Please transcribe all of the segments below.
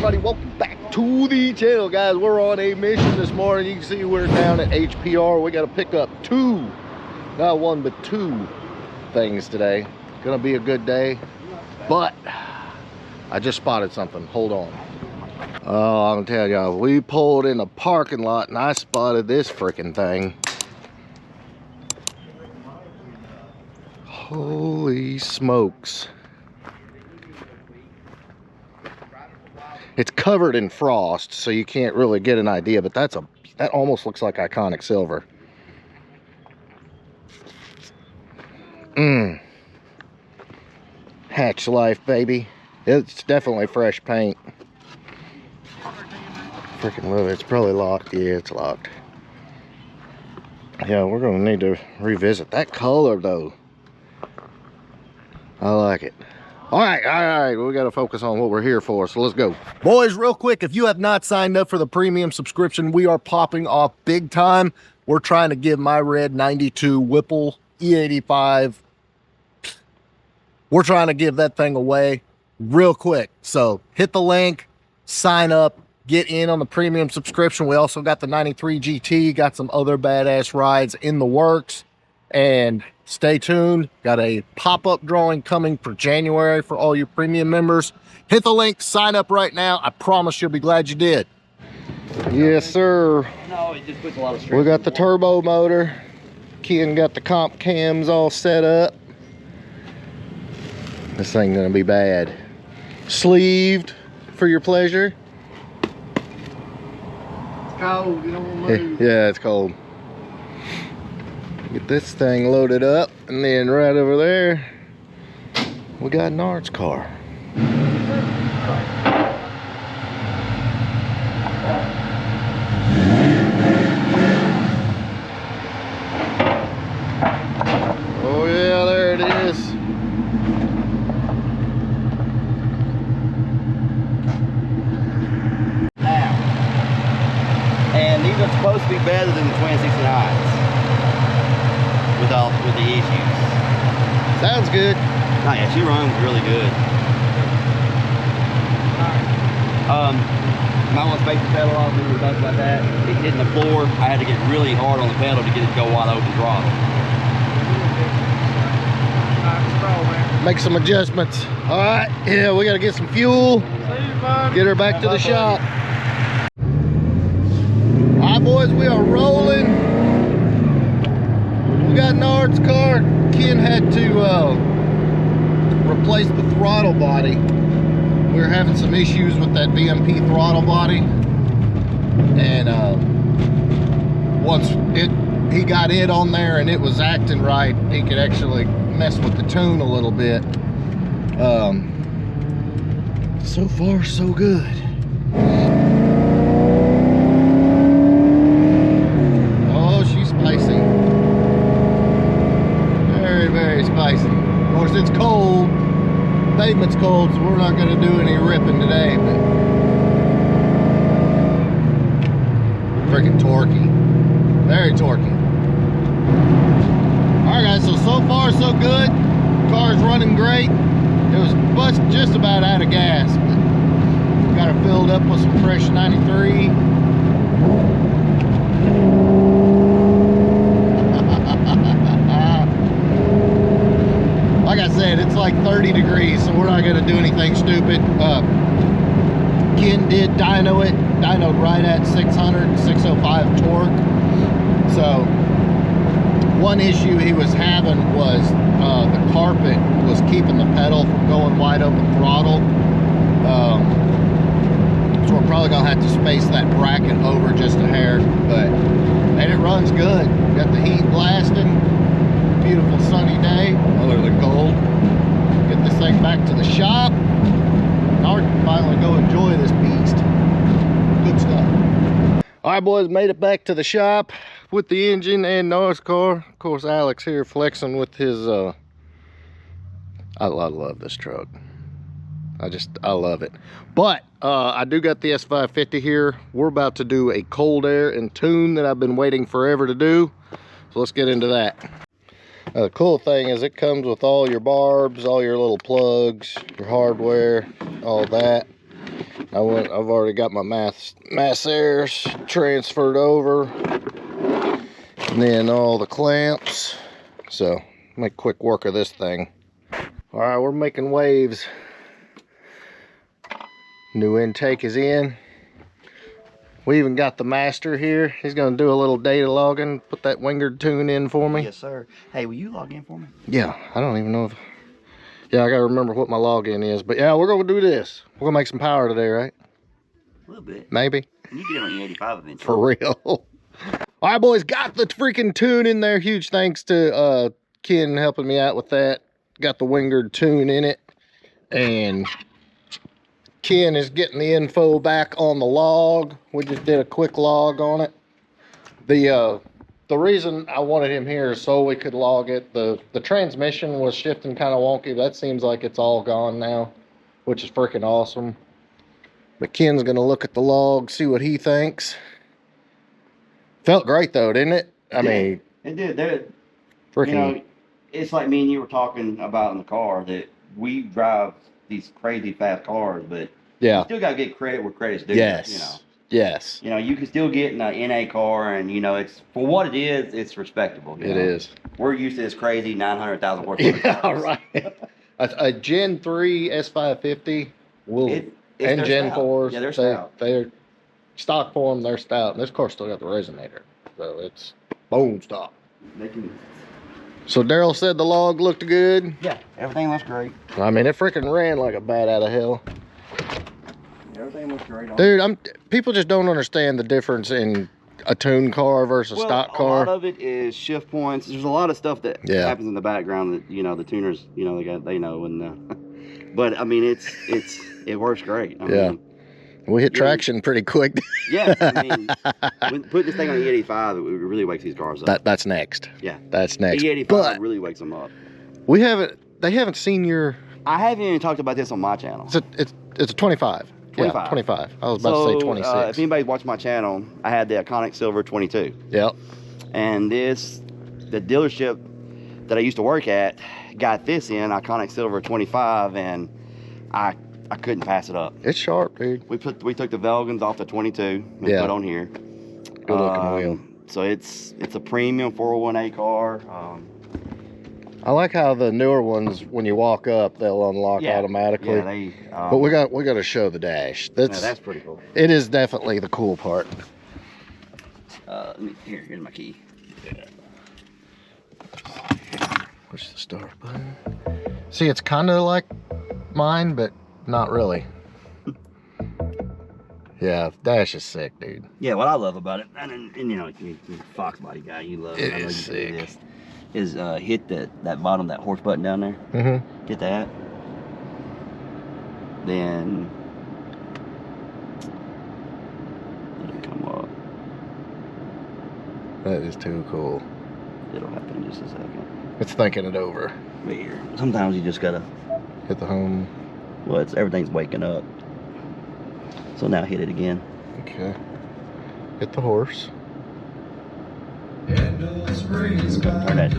everybody? Welcome back to the channel, guys. We're on a mission this morning. You can see we're down at HPR. We got to pick up not one, but two things today. Gonna be a good day, but I just spotted something. Hold on. Oh, I'm telling y'all, we pulled in the parking lot and I spotted this freaking thing. Holy smokes. It's covered in frost, so you can't really get an idea, but that almost looks like iconic silver. Hatch life, baby. It's definitely fresh paint. Freaking love it. It's probably locked. Yeah, it's locked. Yeah, we're gonna need to revisit that color though. I like it. All right, we got to focus on what we're here for, so let's go. Boys, real quick, if you have not signed up for the premium subscription, we are popping off big time. We're trying to give my red 92 Whipple E85. We're trying to give that thing away real quick. So hit the link, sign up, get in on the premium subscription. We also got the 93 GT, got some other badass rides in the works. And stay tuned. Got a pop-up drawing coming for January for all you premium members. Hit the link, sign up right now. I promise you'll be glad you did. Yes, sir. No, it just puts a lot of stress. We got the turbo motor. Ken got the comp cams all set up. This thing gonna be bad. Sleeved for your pleasure. It's cold, you don't want to move. Yeah, it's cold. Get this thing loaded up, and then right over there we got Nard's car. Oh yeah, there it is. Now, and these are supposed to be better than the 2069s. With the issues. Sounds good. Oh yeah, she runs really good. Might want to space the pedal off. We were talking about that. It hitting the floor. I had to get really hard on the pedal to get it to go wide open throttle. Make some adjustments. All right, yeah, we got to get some fuel. Get her back to the shop. All right, boys, we are rolling. We got Nard's car. Ken had to replace the throttle body. We were having some issues with that VMP throttle body, and once he got it on there and it was acting right, he could actually mess with the tune a little bit. So far, so good. Oh, she's spicy. Very spicy. Of course, it's cold. Pavement's cold, so we're not going to do any ripping today, but freaking torquey. Very torquey. Alright guys, so far so good. Car's running great. It was just about out of gas, but got it filled up with some fresh 93. Like I said, it's like 30 degrees, so we're not going to do anything stupid. Ken did dynoed right at 600, 605 torque. So one issue he was having was the carpet was keeping the pedal from going wide open throttle. So we're probably going to have to space that bracket over just a hair, and it runs good. Got the heat blasting. Beautiful sunny day, other than cold. Get this thing back to the shop. Now we can finally go enjoy this beast. Good stuff. All right, boys, made it back to the shop with the engine and Nard's car. Of course, Alex here flexing with his. I love this truck. I love it. But I do got the S550 here. We're about to do a cold air and tune that I've been waiting forever to do. So let's get into that. The cool thing is it comes with all your barbs, all your little plugs, your hardware, all that. I've already got my mass airs transferred over, and then all the clamps. So make quick work of this thing. All right, we're making waves. New intake is in. We even got the master here. He's gonna do a little data logging, put that Wingard tune in for me. Yes, sir. Hey, will you log in for me? Yeah, I don't even know if, yeah, I gotta remember what my login is. But yeah, we're gonna do this. We're gonna make some power today, right? A little bit. Maybe. You get it on E85 eventually. For real. All right, boys, got the freaking tune in there. Huge thanks to Ken helping me out with that. Got the Wingard tune in it. And Ken is getting the info back on the log. We just did a quick log on it. The reason I wanted him here is so we could log it. The transmission was shifting kind of wonky. That seems like it's all gone now, which is freaking awesome. But Ken's gonna look at the log, see what he thinks. Felt great though, didn't it? I mean, it did. freaking. You know, it's like me and you were talking about in the car that we drive these crazy fast cars, but yeah, you still gotta get credit where credit's due. yes, You know. Yes. You know, you can still get in an NA car, and you know, it's for what it is. It's respectable. It is. We're used to this crazy 900,000 horsepower. Yeah, cars. right. a Gen 3 S550 will, It's and Gen stout. 4s. Yeah, they're stout. They're stock for them. They're stout. And this car still got the resonator, so it's bone stock. They can. So Daryl said the log looked good. Yeah, everything looks great. I mean, it freaking ran like a bat out of hell. Everything looks great. Dude, people just don't understand the difference in a tuned car versus a stock car. A lot of it is shift points. There's a lot of stuff that happens in the background that, you know, the tuners, you know, they know. And but I mean, it works great. I mean, we hit traction pretty quick. Yeah, I mean, when putting this thing on E85, it really wakes these cars up. That's next. Yeah, that's next. E85 really wakes them up. They haven't seen your. I haven't even talked about this on my channel. It's a 25. 25. Yeah, 25. I was about to say 26. If anybody's watched my channel, I had the iconic silver 22. Yep. And the dealership that I used to work at got this in iconic silver 25, and I couldn't pass it up. It's sharp, dude. We took the Velgans off the 22 and put on here. Good looking wheel. So it's a premium 401A car. I like how the newer ones, when you walk up, they'll unlock automatically. Yeah, but we got to show the dash. That's pretty cool. It is definitely the cool part. Here's my key. Yeah. Push the start button. See, it's kind of like mine, but not really. Yeah, dash is sick, dude. Yeah, what I love about it, and you know, you're a Fox body guy, you love it. It is sick. Is hit that bottom, that horse button down there. Mm-hmm. Hit that. Then let it come up. That is too cool. It'll happen in just a second. It's thinking it over. Right here. Sometimes you just gotta hit the home. Well, everything's waking up. So now hit it again. Okay. Hit the horse. Turn that.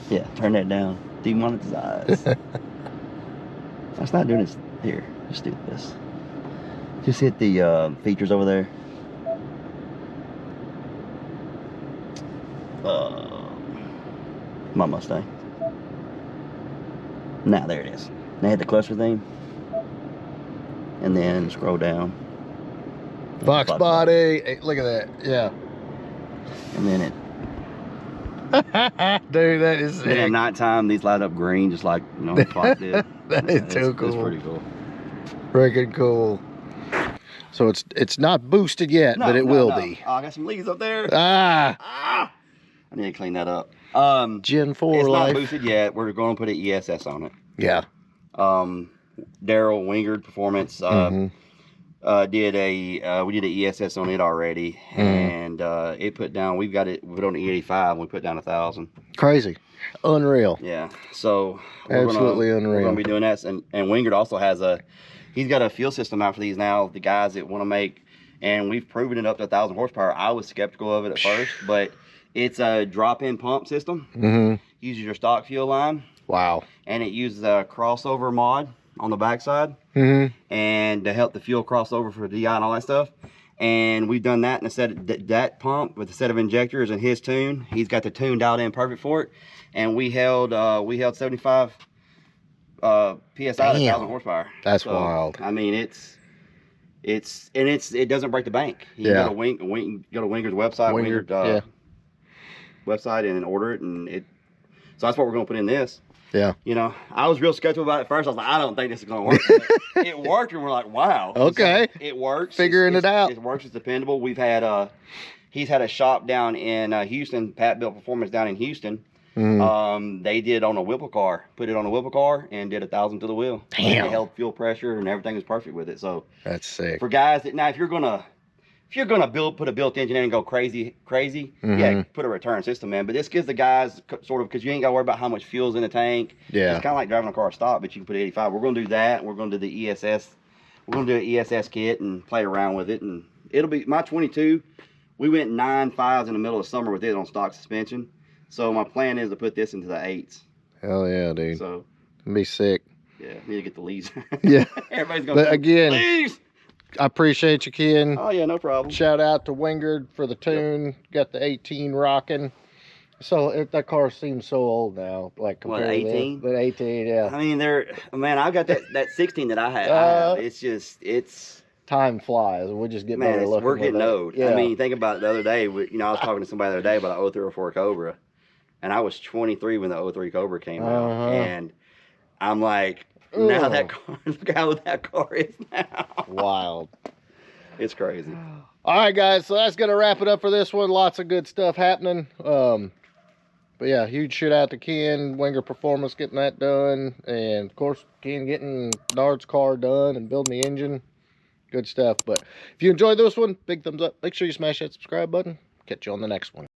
Yeah, turn that down. Demonetize. That's not doing this. Here, just do this. Just hit the features over there. My Mustang. Now there it is. Now hit the cluster theme. And then scroll down. Fox body. Hey, look at that. Yeah. And then it. Dude, that is sick. Then at nighttime, these light up green, just like, you know, the clock did. That is too cool. It's pretty cool. Freaking cool. So it's not boosted yet, but it will be. Oh, I got some leaves up there. Ah. I need to clean that up. Gen 4 it's life. Not boosted yet. We're going to put an ESS on it. Yeah. Daryl Wingard Performance we did a ESS on it already, and it put down. We put on the E85. We put down 1,000. Crazy, unreal. Yeah. So absolutely unreal. We're gonna be doing that, and Wingard also has he's got a fuel system out for these now. The guys that want to make, and we've proven it up to 1,000 horsepower. I was skeptical of it at first, but it's a drop-in pump system. Uses your stock fuel line. Wow. And it uses a crossover mod on the backside. and to help the fuel cross over for DI and all that stuff. And we've done that in a set that pump with a set of injectors and his tune. He's got the tune dialed in perfect for it. And we held 75 psi at 1,000 horsepower. That's wild. I mean, it doesn't break the bank. You can go to Winger's website, website, and order it, and so that's what we're gonna put in this. Yeah. You know, I was real skeptical about it at first. I was like, I don't think this is gonna work. But it worked, and we're like, wow. Okay. It works. Figuring it out. It works. It's dependable. We've had he's had a shop down in Houston, Pat Built Performance down in Houston. They did on a WHIPPLE car, put it on a WHIPPLE car, and did 1,000 to the wheel. Damn. And it held fuel pressure, and everything was perfect with it. So that's sick. For guys that now, if you're gonna put a built engine in and go crazy, yeah, put a return system in. But this gives the guys sort of, because you ain't got to worry about how much fuel's in the tank. Yeah. It's kind of like driving a car stock, but you can put 85. We're going to do that. We're going to do the ESS. We're going to do an ESS kit and play around with it. And it'll be, my 22, we went 9.5s in the middle of summer with it on stock suspension. So my plan is to put this into the 8s. Hell yeah, dude. So. It'll be sick. Yeah, need to get the leads. Yeah. Everybody's going to again, leads. I appreciate you, Ken. Oh, yeah, no problem. Shout out to Wingard for the tune. Yep. Got the 18 rocking. So that car seems so old now. Like compared to 18? The 18, yeah. I mean, man, I've got that 16 that I have. It's time flies. We just get better looking. We're getting old. Yeah. I mean, think about it the other day. I was talking to somebody the other day about an 0304 Cobra, and I was 23 when the 03 Cobra came out, and I'm like, now that car, look how old that car is now. Wild. It's crazy. All right, guys. So that's going to wrap it up for this one. Lots of good stuff happening. But yeah, huge shout out to Ken, Winger Performance getting that done. And of course, Ken getting Nard's car done and building the engine. Good stuff. But if you enjoyed this one, big thumbs up. Make sure you smash that subscribe button. Catch you on the next one.